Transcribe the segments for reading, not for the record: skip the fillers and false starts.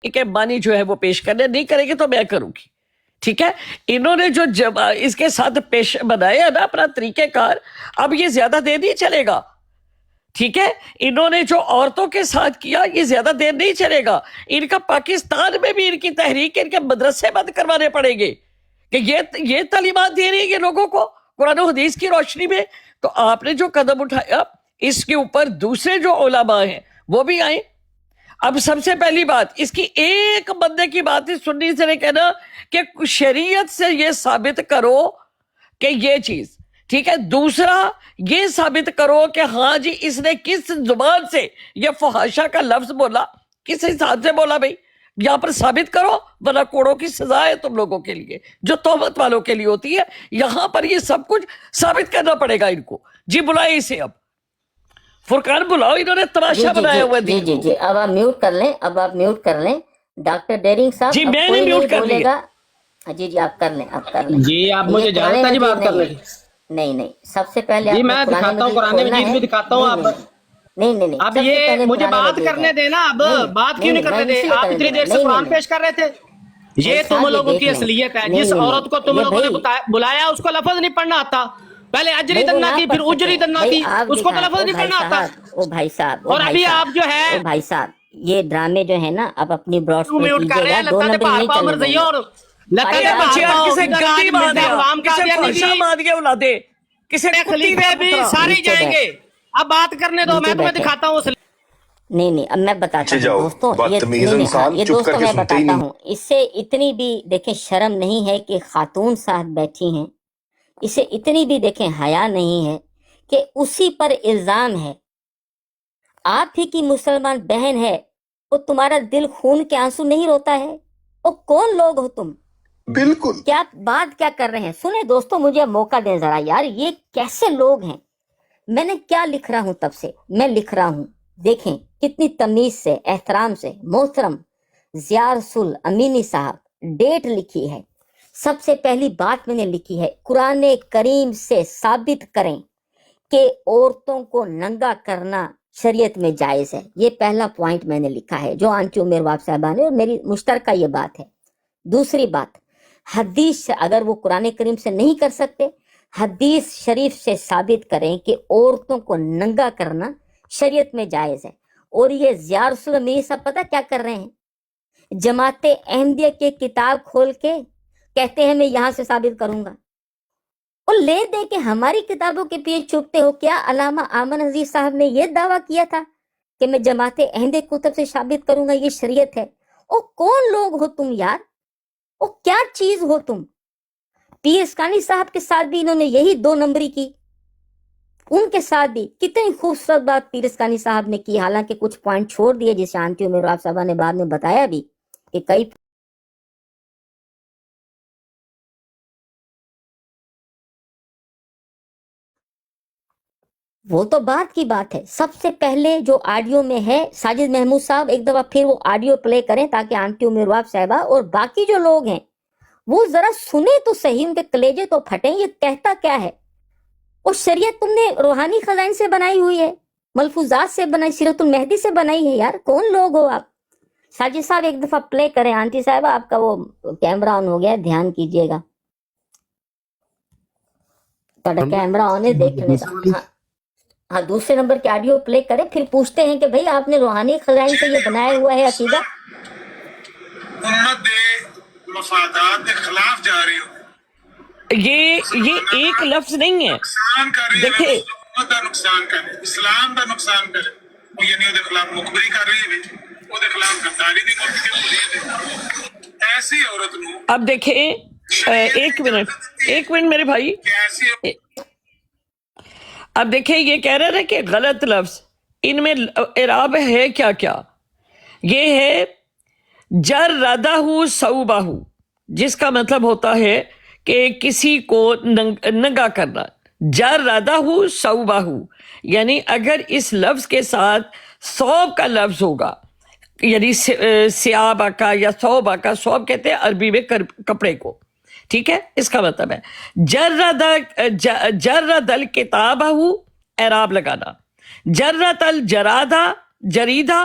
کہ مانی جو ہے وہ پیش کرنے نہیں کریں گے تو میں کروں گی. ٹھیک ہے, انہوں نے جو اس کے ساتھ پیش بنایا نا اپنا طریقہ کار, اب یہ زیادہ دیر نہیں چلے گا. ٹھیک ہے, انہوں نے جو عورتوں کے ساتھ کیا یہ زیادہ دیر نہیں چلے گا. ان کا پاکستان میں بھی ان کی تحریک, ان کے مدرسے بند کروانے پڑیں گے کہ یہ تعلیمات دے رہی ہے لوگوں کو قرآن و حدیث کی روشنی میں. تو آپ نے جو قدم اٹھایا اس کے اوپر دوسرے جو علماء ہیں وہ بھی آئیں. اب سب سے پہلی بات, اس کی ایک بندے کی بات ہی سننی سے نہیں کہنا کہ شریعت سے یہ ثابت کرو کہ یہ چیز ٹھیک ہے. دوسرا یہ ثابت کرو کہ ہاں جی اس نے کس زبان سے یہ فحاشا کا لفظ بولا, کس حساب سے بولا. بھائی یہاں پر ثابت کرو, ورنہ کوڑوں کی سزا ہے تم لوگوں کے لیے جو تہمت والوں کے لیے ہوتی ہے. یہاں پر یہ سب کچھ ثابت کرنا پڑے گا ان کو. جی بلائے اسے, اب فرقان بلاؤ, انہوں نے تماشا بنایا ہوا. جی اب آپ میوٹ کر لیں, کر لیں ڈاکٹر ڈیرنگ صاحب. جی میں نے میوٹ کر لیا. جی آپ کر لیں. جی آپ مجھے اجازت ہے جی بات کر لیں. نہیں سب سے پہلے جی میں دکھاتا ہوں, قرآن مجید بھی دکھاتا ہوں. آپ نہیں اب یہ مجھے بات کرنے دیں نا. اب بات کیوں نہیں کرنے دیں؟ آپ اتنی دیر سے قرآن پیش کر رہے تھے. یہ تم لوگوں کی اصلیت ہے. جس عورت کو تم لوگوں نے بلایا اس کو لفظ نہیں پڑھنا آتا. پہلے اجری دنا کی پھر اجری دنا کی, اس کو تو لفظ نہیں پڑھنا آتا. او بھائی صاحب, اور ابھی آپ جو ہے بھائی صاحب یہ ڈرامے جو ہے نا اب اپنی براڈ کیوں میوٹ کر رہے ہیں؟ لتا دے پار پا عمر زئی اور لتا دے پار کسے گندی مار دیا, عوام کا کسے فرشا مار دیا اولادے, کسے خلیفے بھی سارے جائیں گے. اب بات کرنے دو, میں تمہیں دکھاتا ہوں. نہیں اب میں بتاتا ہوں دوستوں, یہ دوستوں میں بتاتا ہوں. اس سے اتنی بھی دیکھیں شرم نہیں ہے کہ خاتون ساتھ بیٹھی ہیں, اسے اتنی بھی دیکھیں حیا نہیں ہے کہ اسی پر الزام ہے. آپ ہی کی مسلمان بہن ہے, وہ تمہارا دل خون کے آنسو نہیں روتا ہے؟ وہ کون لوگ ہو تم؟ بالکل کیا بات کیا کر رہے ہیں؟ سنیں دوستوں, مجھے موقع دیں ذرا یار. یہ کیسے لوگ ہیں؟ میں نے کیا لکھ رہا ہوں, تب سے میں لکھ رہا ہوں. دیکھیں کتنی تمیز سے, احترام سے. محترم ضیاء رسول امینی صاحب, ڈیٹ لکھی ہے. سب سے پہلی بات میں نے لکھی ہے, قرآن کریم سے ثابت کریں کہ عورتوں کو ننگا کرنا شریعت میں جائز ہے. یہ پہلا پوائنٹ میں نے لکھا ہے جو آنٹی عمر واب صاحبہ نے, اور میری مشترکہ یہ بات ہے. دوسری بات, حدیث اگر وہ قرآن کریم سے نہیں کر سکتے, حدیث شریف سے ثابت کریں کہ عورتوں کو ننگا کرنا شریعت میں جائز ہے. اور یہ ضیاء رسول امینی صاحب پتہ کیا کر رہے ہیں؟ جماعت احمدیہ کے کتاب کھول کے کہتے ہیں میں یہاں سے ثابت کروں گا, اور لے دے کے ہماری کتابوں کے پیچھے چھپتے ہو. کیا علامہ آمن عزیز صاحب نے یہ دعویٰ کیا تھا کہ میں جماعت احمدیہ کتب سے ثابت کروں گا یہ شریعت ہے؟ او کون لوگ ہو تم یار؟ او کیا چیز ہو تم؟ پیر اسکانی صاحب کے ساتھ بھی انہوں نے یہی 2 نمبری کی. ان کے ساتھ بھی کتنی خوبصورت بات پیر اسکانی صاحب نے کی, حالانکہ کچھ پوائنٹ چھوڑ دیے جسے آنٹی عمر واب صاحبہ نے بعد میں بتایا بھی کہ کئی وہ تو بات کی بات ہے. سب سے پہلے جو آڈیو میں ہے, ساجد محمود صاحب ایک دفعہ پھر وہ آڈیو پلے کریں تاکہ آنٹی عمر واب صاحبہ اور باقی جو لوگ ہیں وہ ذرا سنیں تو صحیح, ان کے کلیجے تو پھٹیں. یہ کہتا کیا ہے؟ اور شریعت تم نے روحانی خزائن سے بنائی ہوئی ہے, ملفوظات سے بنائی, سیرت المہدی سے بنائی ہے. یار کون لوگ ہو آپ؟ ساجد صاحب ایک دفعہ پلے کریں. آنٹی صاحبہ آپ کا وہ کیمرہ آن ہو گیا, دھیان کیجئے گا. کیمرہ آن ہے, دیکھنے کا. ہاں دوسرے نمبر کے آڈیو پلے کریں, پھر پوچھتے ہیں کہ بھئی آپ نے روحانی خزائن سے یہ بنایا ہوا ہے عقیدہ. امت دے مفادات کے خلاف جا رہی ہو, یہ ایک لفظ نہیں ہے. نقصان کر رہی ہے, دیکھیں امت دا نقصان کر رہی ہے, اسلام دا نقصان کر رہی ہے. یعنی وہ دے خلاف مخبری کر رہی ہے, وہ دے خلاف گفتاری دی کوشش کر. ایسی عورت نو اب دیکھیں, ایک منٹ میرے بھائی. اب دیکھیں یہ کہہ رہے ہیں کہ غلط لفظ, ان میں اعراب ہے کیا کیا. یہ ہے جردہ صوبہ, جس کا مطلب ہوتا ہے کہ کسی کو ننگا کرنا. جردہ صوبہ, یعنی اگر اس لفظ کے ساتھ صوب کا لفظ ہوگا, یعنی سیابہ کا یا صوبہ کا, صوب کہتے ہیں عربی میں کپڑے کو, ٹھیک ہے, اس کا مطلب ہے جرد الکتابہ, اعراب لگانا. جرد الجرادہ, جریدہ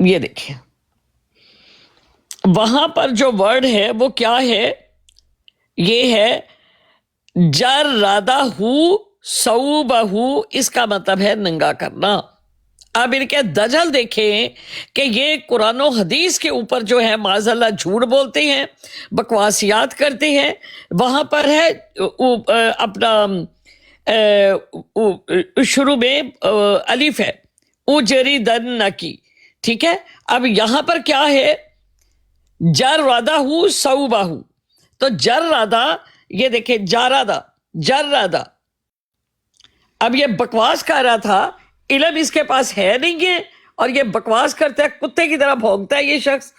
یہ دیکھیں وہاں پر جو ورڈ ہے وہ کیا ہے؟ یہ ہے جرادہ صوبہ، اس کا مطلب ہے ننگا کرنا۔ اب ان کے دجل دیکھیں کہ یہ قرآن و حدیث کے اوپر جو ہے معاذ اللہ جھوٹ بولتے ہیں، بکواسیات کرتے ہیں۔ وہاں پر ہے اپنا شروع میں الف ہے اجریدن کی، ٹھیک ہے۔ اب یہاں پر کیا ہے؟ جرادہ صوبہ، تو جرادہ، یہ دیکھیں جرادہ، اب یہ بکواس کر رہا تھا، علم اس کے پاس ہے نہیں ہے، اور یہ بکواس کرتا ہے، کتے کی طرح بھونکتا ہے یہ شخص۔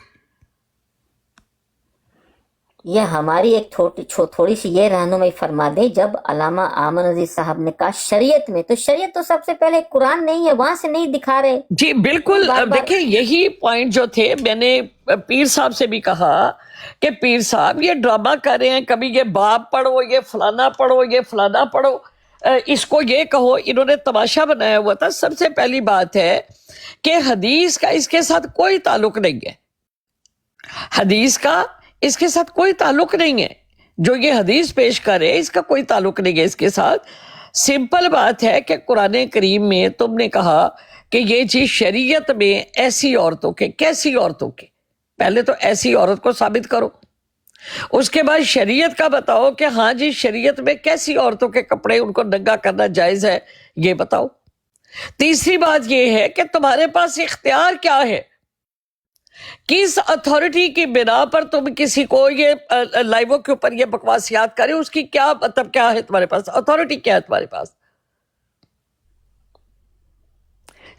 یہ ہماری ایک تھوڑی سی یہ رہنمائی فرما دیں، جب علامہ آمن عزیز صاحب نے کہا شریعت میں، تو شریعت تو سب سے پہلے قرآن نہیں ہے، وہاں سے نہیں دکھا رہے۔ جی بالکل، دیکھیں یہی پوائنٹ جو تھے، میں نے پیر صاحب سے بھی کہا کہ پیر صاحب یہ ڈرامہ کر رہے ہیں، کبھی یہ باب پڑھو، یہ فلانا پڑھو، یہ فلانا پڑھو، اس کو یہ کہو، انہوں نے تماشا بنایا ہوا تھا۔ سب سے پہلی بات ہے کہ حدیث کا اس کے ساتھ کوئی تعلق نہیں ہے، حدیث کا اس کے ساتھ کوئی تعلق نہیں ہے، جو یہ حدیث پیش کرے اس کا کوئی تعلق نہیں ہے اس کے ساتھ۔ سمپل بات ہے کہ قرآن کریم میں تم نے کہا کہ یہ چیز شریعت میں ایسی عورتوں کے، کیسی عورتوں کے؟ پہلے تو ایسی عورت کو ثابت کرو، اس کے بعد شریعت کا بتاؤ کہ ہاں جی شریعت میں کیسی عورتوں کے کپڑے ان کو ننگا کرنا جائز ہے، یہ بتاؤ۔ تیسری بات یہ ہے کہ تمہارے پاس اختیار کیا ہے، کس اتھارٹی کی بنا پر تم کسی کو یہ لائیووں کے اوپر یہ بکواسیات کرے، اس کی کیا مطلب، کیا ہے تمہارے پاس اتھارٹی، کیا ہے تمہارے پاس؟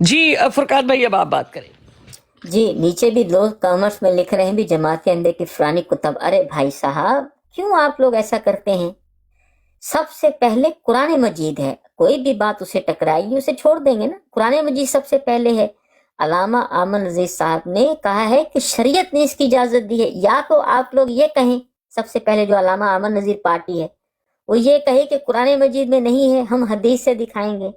جی فرقان بھائی اب آپ بات کریں۔ جی نیچے بھی لوگ کامرس میں لکھ رہے ہیں بھی جماعت اندر کی فلانی کتب۔ ارے بھائی صاحب کیوں آپ لوگ ایسا کرتے ہیں؟ سب سے پہلے قرآن مجید ہے، کوئی بھی بات اسے ٹکرائے گی اسے چھوڑ دیں گے نا، قرآن مجید سب سے پہلے ہے۔ علامہ آمن عزیز صاحب نے کہا ہے کہ شریعت نے اس کی اجازت دی ہے، یا تو آپ لوگ یہ کہیں، سب سے پہلے جو علامہ آمن نذیر پارٹی ہے وہ یہ کہے کہ قرآن مجید میں نہیں ہے، ہم حدیث سے دکھائیں گے۔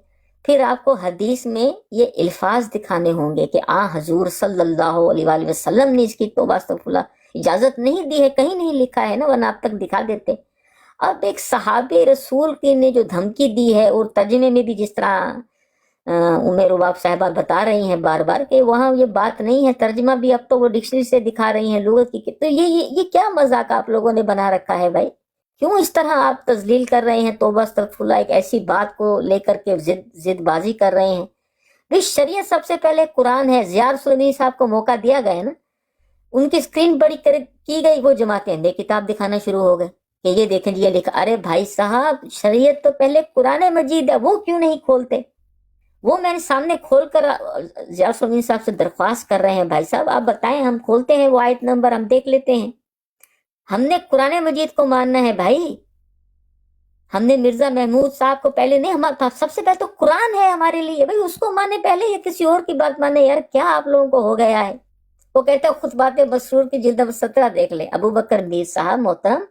پھر آپ کو حدیث میں یہ الفاظ دکھانے ہوں گے کہ حضور صلی اللہ علیہ وآلہ وسلم نے اس کی توبہ استغفر اللہ اجازت نہیں دی ہے، کہیں نہیں لکھا ہے نا، ورنہ آپ تک دکھا دیتے۔ اب ایک صحابی رسول کی نے جو دھمکی دی ہے، اور ترجمے میں بھی جس طرح عمر رباب صاحبہ بتا رہی ہیں بار بار کہ وہاں یہ بات نہیں ہے، ترجمہ بھی اب تو وہ ڈکشنری سے دکھا رہی ہیں لغت کی، تو یہ کیا مذاق آپ لوگوں نے بنا رکھا ہے بھائی؟ کیوں اس طرح آپ تذلیل کر رہے ہیں؟ توبہ استغفر اللہ ایک ایسی بات کو لے کر کے ضد بازی کر رہے ہیں۔ بھئی شریعت سب سے پہلے قرآن ہے۔ زیار سلیمی صاحب کو موقع دیا گیا نا، ان کی اسکرین بڑی کی گئی، وہ جماعتیں اندھے کتاب دکھانا شروع ہو گئے کہ یہ دیکھیں جی یہ لکھا۔ ارے بھائی صاحب شریعت تو پہلے قرآن مجید ہے، وہ کیوں نہیں کھولتے؟ وہ میں نے سامنے کھول کر زیار سلیمی صاحب سے درخواست کر رہے ہیں، بھائی صاحب آپ بتائیں، ہم کھولتے ہیں وہ آیت نمبر، ہم دیکھ لیتے ہیں۔ ہم نے قرآن مجید کو ماننا ہے بھائی، ہم نے مرزا محمود صاحب کو پہلے نہیں، ہمارا سب سے پہلے تو قرآن ہے ہمارے لیے بھائی، اس کو مانے پہلے یا کسی اور کی بات مانے؟ یار کیا آپ لوگوں کو ہو گیا ہے؟ وہ کہتے ہیں خطبات مسرور کی جلد 17 دیکھ لیں۔ ابو بکر میر صاحب محترم